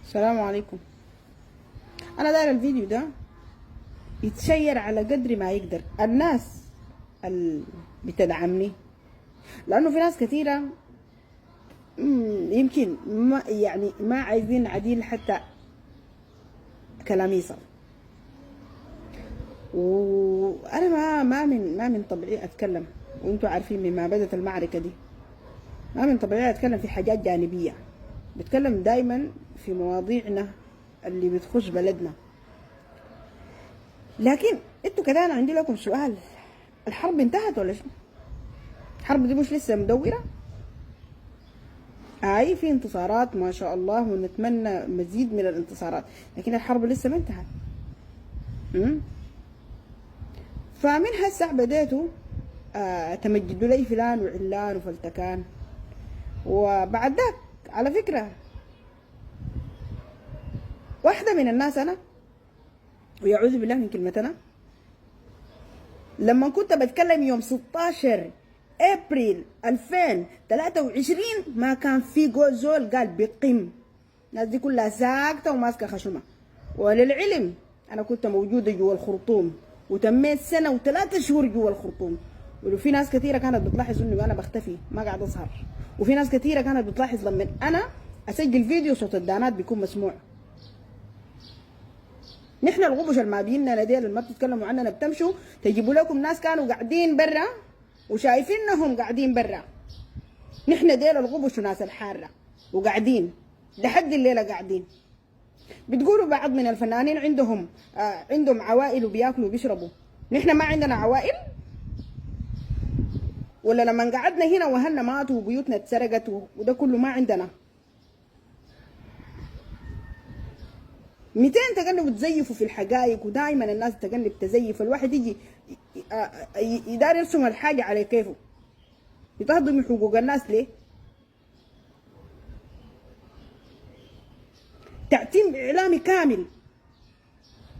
السلام عليكم. انا داير الفيديو ده يتشير على قدر ما يقدر الناس اللي بتدعمني، لانه في ناس كثيره يمكن ما عايزين عديل حتى كلامي يصل. وانا ما من طبيعي اتكلم، وانتم عارفين مما بدت المعركه دي ما من طبيعي اتكلم في حاجات جانبيه. بتكلم دايما في مواضيعنا اللي بتخش بلدنا. لكن انتوا كده انا عندي لكم سؤال، الحرب انتهت ولا شنو؟ الحرب دي مش لسه مدورة؟ في انتصارات ما شاء الله ونتمنى مزيد من الانتصارات، لكن الحرب لسه ما انتهت. فمن هالساعة بديتوا تمجدوا لي فلان وعلان وفلتكان، وبعد ذاك على فكرة واحدة من الناس أنا، ويعوذ بالله من كلمتنا، لما كنت بتكلم يوم 16 ابريل 2023 ما كان في زول قال بقم. الناس دي كلها ساكته وماسكه خشمه. وللعلم انا كنت موجوده جوا الخرطوم، وتميت سنه و3 شهور جوا الخرطوم. وفي ناس كثيره كانت بتلاحظ انه انا بختفي ما قاعد اظهر، وفي ناس كثيره كانت بتلاحظ لما انا اسجل فيديو صوت الدانات بيكون مسموع. نحن الغبش اللي ما بينا ديل اللي ما بتتكلموا عننا بتمشوا تجيبوا لكم ناس كانوا قاعدين برا وشايفينهم قاعدين برا. نحن ديل الغبش وناس الحاره وقاعدين لحد الليله قاعدين. بتقولوا بعض من الفنانين عندهم عوائل وبياكلوا وبيشربوا. نحن ما عندنا عوائل؟ ولا لما قعدنا هنا واهلنا ماتوا وبيوتنا اتسرقت وده كله ما عندنا؟ 200 تقلبوا تزيفوا في الحقائق، ودائما الناس تقلب تزيف. الواحد يجي يدار يرسم الحاجه على كيفه. يتهضموا حقوق الناس ليه؟ تعتيم اعلامي كامل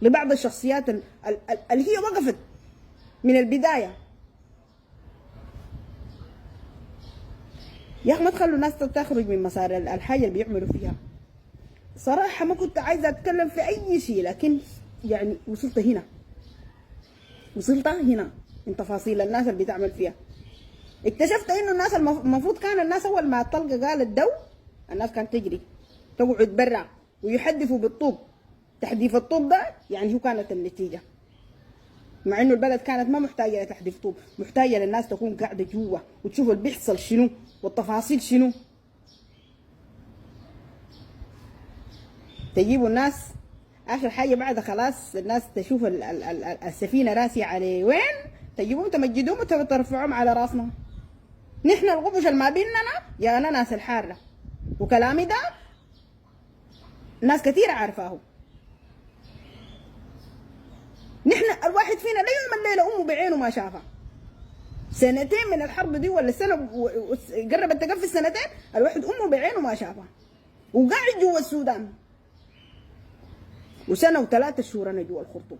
لبعض الشخصيات اللي هي وقفت من البدايه. يا اخي ما تخلوا الناس تخرج من مسار الحاجه اللي بيعملوا فيها. صراحه ما كنت عايزه اتكلم في اي شيء، لكن يعني وصلت هنا من تفاصيل الناس اللي بتعمل فيها. اكتشفت انه الناس المفروض كان الناس اول ما الطلقه قالت دو الناس كانت تجري تقعد برا ويحدفوا بالطوب. تحديف الطوب ده يعني هو كانت النتيجه، مع انه البلد كانت ما محتاجه لتحديف طوب، محتاجه للناس تكون قاعده جوا وتشوف اللي بيحصل شنو والتفاصيل شنو. تجيبوا الناس اخر حاجه بعد خلاص الناس تشوف السفينه راسيه على وين، تجيبوهم تمجدوهم وترفعوهم على راسنا. نحن الغبش اللي ما بيننا يا انا ناس الحاره، وكلامي ده ناس كثير عارفاه. نحن الواحد فينا لا يوم الليله امه بعينه ما شافها. سنتين من الحرب دي ولا سنه قربت تقفل السنتين، الواحد امه بعينه ما شافها وقاعد جوا السودان. وسنه و3 شهور انا جوا الخرطوم.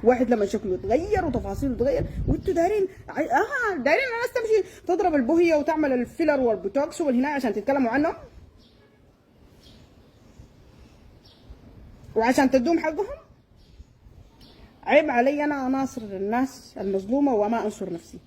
واحد لما شكله يتغير وتفاصيله تتغير، وانتوا دايرين الناس تمشي تضرب البوهيه وتعمل الفيلر والبوتوكس والهناية عشان تتكلموا عنهم وعشان تدوم حقهم. عيب علي انا اناصر الناس المظلومه وما انصر نفسي.